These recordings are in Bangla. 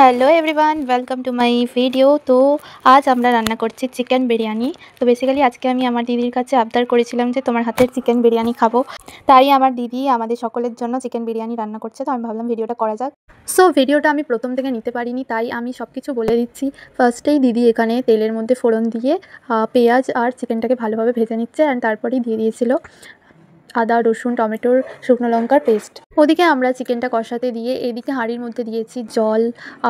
Hello everyone, welcome to my video. তো আজ আমরা রান্না করছি চিকেন বিরিয়ানি। তো বেসিক্যালি আজকে আমি আমার দিদির কাছে আবদার করেছিলাম যে তোমার হাতের চিকেন বিরিয়ানি খাবো। তাই আমার দিদি আমাদের সকলের জন্য চিকেন বিরিয়ানি রান্না করছে। তো আমি ভাবলাম ভিডিওটা করা যাক। সো ভিডিওটা আমি প্রথম থেকে নিতে পারিনি, তাই আমি সব কিছু বলে দিচ্ছি। ফার্স্টেই দিদি এখানে তেলের মধ্যে ফোড়ন দিয়ে পেঁয়াজ আর চিকেনটাকে ভালোভাবে ভেজে নিচ্ছে, অ্যান্ড তারপরেই দিয়ে দিয়েছিল আদা, রসুন, টমেটোর, শুকনো লঙ্কার পেস্ট। ওদিকে আমরা চিকেনটা কষাতে দিয়ে এদিকে হাঁড়ির মধ্যে দিয়েছি জল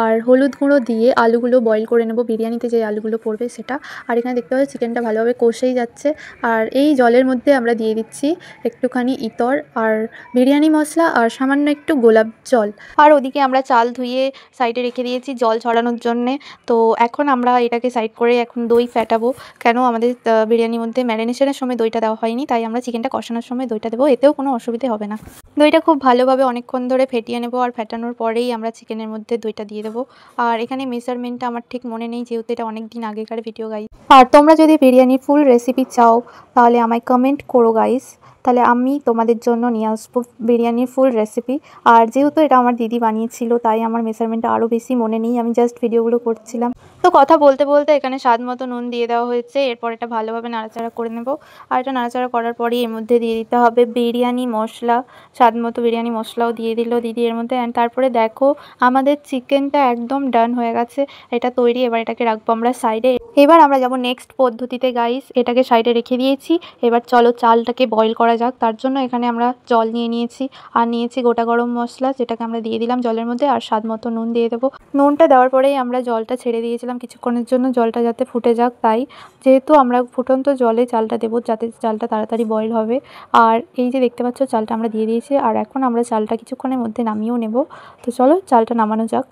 আর হলুদ গুঁড়ো দিয়ে আলুগুলো বয়েল করে নেব, বিরিয়ানিতে যে আলুগুলো পড়বে সেটা। আর এখানে দেখতে পাচ্ছি চিকেনটা ভালোভাবে কষেই যাচ্ছে। আর এই জলের মধ্যে আমরা দিয়ে দিচ্ছি একটুখানি ইতর আর বিরিয়ানি মশলা আর সামান্য একটু গোলাপ জল। আর ওদিকে আমরা চাল ধুয়ে সাইডে রেখে দিয়েছি জল ছড়ানোর জন্যে। তো এখন আমরা এটাকে সাইড করে এখন দই ফেটাবো। কেন আমাদের বিরিয়ানির মধ্যে ম্যারিনেশনের সময় দইটা দেওয়া হয়নি, তাই আমরা চিকেনটা কষানোর সময় দইটা দেবো, এতেও কোনো অসুবিধে হবে না। দইটা খুব ভালোভাবে অনেকক্ষণ ধরে ফেটিয়ে নেব, আর ফেটানোর পরেই আমরা চিকেনের মধ্যে দইটা দিয়ে দেবো। আর এখানে মেজারমেন্টটা আমার ঠিক মনে নেই, যেহেতু এটা অনেক দিন আগেকার ভিডিও গাইস। আর তোমরা যদি বিরিয়ানির ফুল রেসিপি চাও তাহলে আমায় কমেন্ট করো গাইস, তাহলে আমি তোমাদের জন্য নিয়ে আসবো বিরিয়ানির ফুল রেসিপি। আর যেহেতু এটা আমার দিদি বানিয়েছিল, তাই আমার মেজারমেন্টটা আরও বেশি মনে নেই, আমি জাস্ট ভিডিওগুলো করছিলাম। তো কথা বলতে বলতে এখানে স্বাদ মতো নুন দিয়ে দেওয়া হয়েছে। এরপর এটা ভালোভাবে নাড়াচাড়া করে নেব। আর এটা নাড়াচাড়া করার পরই এর মধ্যে দিয়ে দিতে হবে বিরিয়ানি মশলা। স্বাদ মতো বিরিয়ানি মশলাও দিয়ে দিল দিদি এর মধ্যে। অ্যান্ড তারপরে দেখো আমাদের চিকেনটা একদম ডান হয়ে গেছে, এটা তৈরি। এবার এটাকে রাখবো আমরা সাইডে। এবার আমরা যাবো নেক্সট পদ্ধতিতে গাইস। এটাকে সাইডে রেখে দিয়েছি, এবার চলো চালটাকে বয়েল করা যাক। তার জন্য এখানে আমরা জল নিয়ে নিয়েছি, আর নিয়েছি গোটা গরম মশলা, যেটাকে আমরা দিয়ে দিলাম জলের মধ্যে। আর স্বাদ মতো নুন দিয়ে দেবো। নুনটা দেওয়ার পরেই আমরা জলটা ছেড়ে দিয়েছিলাম কিছুক্ষণের জন্য, জলটা যাতে ফুটে যাক। তাই যেহেতু আমরা ফুটন্ত জলে চালটা দেবো, যাতে চালটা তাড়াতাড়ি বয়েল হবে। আর এই যে দেখতে পাচ্ছ চালটা আমরা দিয়ে দিয়েছি, আর এখন আমরা চালটা কিছুক্ষণের মধ্যে নামিয়েও নেব। তো চলো চালটা নামানো যাক।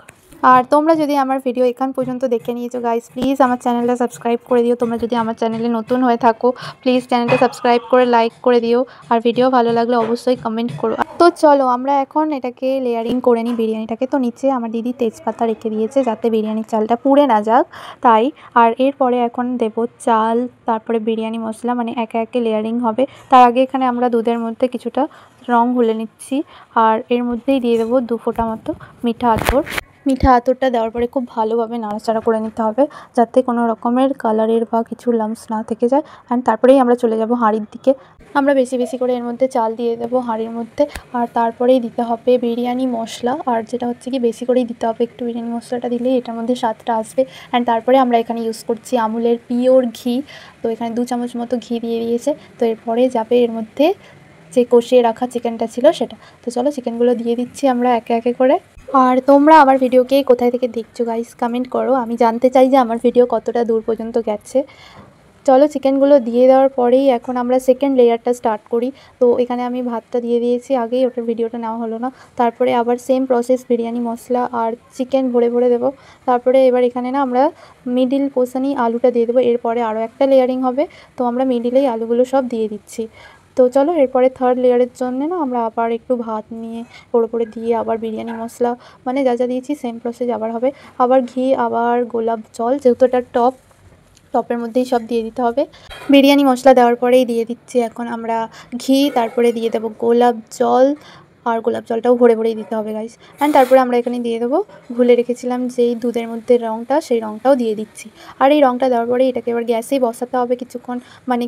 আর তোমরা যদি আমার ভিডিও এখান পর্যন্ত দেখে নিয়েছো গাইস, প্লিজ আমার চ্যানেলটা সাবস্ক্রাইব করে দিও। তোমরা যদি আমার চ্যানেলে নতুন হয়ে থাকো প্লিজ চ্যানেলটা সাবস্ক্রাইব করে লাইক করে দিও। আর ভিডিও ভালো লাগলে অবশ্যই কমেন্ট করো। তো চলো আমরা এখন এটাকে লেয়ারিং করে নিই বিরিয়ানিটাকে। তো নিচে আমার দিদি তেজপাতা রেখে দিয়েছে যাতে বিরিয়ানির চালটা পুড়ে না যাক, তাই। আর এরপরে এখন দেব চাল, তারপরে বিরিয়ানি মশলা, মানে একে একে লেয়ারিং হবে। তার আগে এখানে আমরা দুধের মধ্যে কিছুটা রং গুলে নিচ্ছি, আর এর মধ্যেই দিয়ে দেবো 2 ফোঁটা মতো মিঠা আতর। মিঠা আতরটা দেওয়ার পরে খুব ভালোভাবে নাড়াচাড়া করে নিতে হবে, যাতে কোনো রকমের কালারের বা কিছু লাম্পস না থেকে যায়। অ্যান্ড তারপরেই আমরা চলে যাব হাঁড়ির দিকে। আমরা বেশি বেশি করে এর মধ্যে চাল দিয়ে দেবো হাঁড়ির মধ্যে। আর তারপরেই দিতে হবে বিরিয়ানি মশলা, আর যেটা হচ্ছে কি বেশি করেই দিতে হবে, একটু বিরিয়ানি মশলাটা দিলেই এটার মধ্যে স্বাদটা আসবে। অ্যান্ড তারপরে আমরা এখানে ইউজ করছি আমুলের পিওর ঘি। তো এখানে 2 চামচ মতো ঘি দিয়ে দিয়েছে। তো এরপরে যাবে এর মধ্যে যে কষিয়ে রাখা চিকেনটা ছিল সেটা। তো চলো চিকেনগুলো দিয়ে দিচ্ছি আমরা একে একে করে। আর তোমরা আমার ভিডিওকে কোথায় থেকে দেখছো গাইস কমেন্ট করো, আমি জানতে চাই যে আমার ভিডিও কতটা দূর পর্যন্ত গেছে। চলো চিকেনগুলো দিয়ে দেওয়ার পরেই এখন আমরা সেকেন্ড লেয়ারটা স্টার্ট করি। তো এখানে আমি ভাতটা দিয়ে দিয়েছি আগেই, ওটার ভিডিওটা নেওয়া হলো না। তারপরে আবার সেম প্রসেস, বিরিয়ানি মশলা আর চিকেন ভরে ভরে দেবো। তারপরে এবার এখানে না আমরা মিডিল পোর্শনেই আলুটা দিয়ে দেবো। এরপরে আরও একটা লেয়ারিং হবে, তো আমরা মিডিলেই আলুগুলো সব দিয়ে দিচ্ছি। তো চলো এরপরে থার্ড লেয়ারের জন্য না আমরা আবার একটু ভাত নিয়ে ওর উপরে দিয়ে আবার বিরিয়ানি মশলা, মানে যা যা দিয়েছি সেম প্রসেস আবার হবে। আবার ঘি, আবার গোলাপ জল, যেহেতু এটা টপের মধ্যেই সব দিয়ে দিতে হবে। বিরিয়ানি মশলা দেওয়ার পরেই দিয়ে দিচ্ছি এখন আমরা ঘি, তারপরে দিয়ে দেবো গোলাপ জল, আর গোলাপ জলটাও ভরে ভরেই দিতে হবে গাইস। অ্যান্ড তারপরে আমরা এখানে দিয়ে দেবো ভুলে রেখেছিলাম যেই দুধের মধ্যে রঙটা, সেই রঙটাও দিয়ে দিচ্ছি। আর এই রঙটা দেওয়ার পরে এটাকে এবার গ্যাসেই বসাতে হবে কিছুক্ষণ, মানে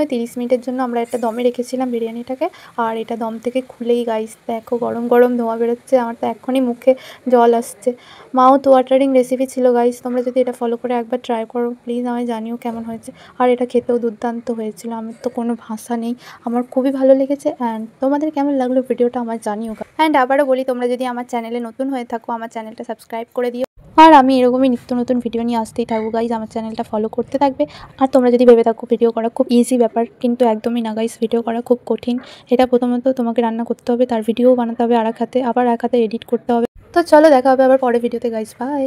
ওই 30 মিনিটের জন্য আমরা একটা দমে রেখেছিলাম বিরিয়ানিটাকে। আর এটা দম থেকে খুলেই গাইস দেখো গরম গরম ধোঁয়া বেরোচ্ছে, আমার তো এখনই মুখে জল আসছে। মাউথ ওয়াটারিং রেসিপি ছিল গাইস, তোমরা যদি এটা ফলো করে একবার ট্রাই করো প্লিজ আমায় জানিও কেমন হয়েছে। আর এটা খেতেও দুর্দান্ত হয়েছিল, আমার তো কোনো ভাষা নেই, আমার খুবই ভালো লেগেছে। অ্যান্ড তোমাদের কেমন লাগলো ভিডিওটা আমার জানিও। অ্যান্ড আবারও বলি, তোমরা যদি আমার চ্যানেলে নতুন হয়ে থাকো আমার চ্যানেলটা সাবস্ক্রাইব করে দিও। আর আমি এরকমই নিত্য নতুন ভিডিও নিয়ে আসতেই থাকবো গাইজ, আমার চ্যানেলটা ফলো করতে থাকবে। আর তোমরা যদি ভেবে থাকো ভিডিও করা খুব ইজি ব্যাপার, কিন্তু একদমই না গাইজ, ভিডিও করা খুব কঠিন। এটা প্রথমত তোমাকে রান্না করতে হবে, তার ভিডিও বানাতে হবে আর এক হাতে, আবার এক হাতে এডিট করতে হবে। তো চলো দেখা হবে আবার পরে ভিডিওতে গাইজ, বাই।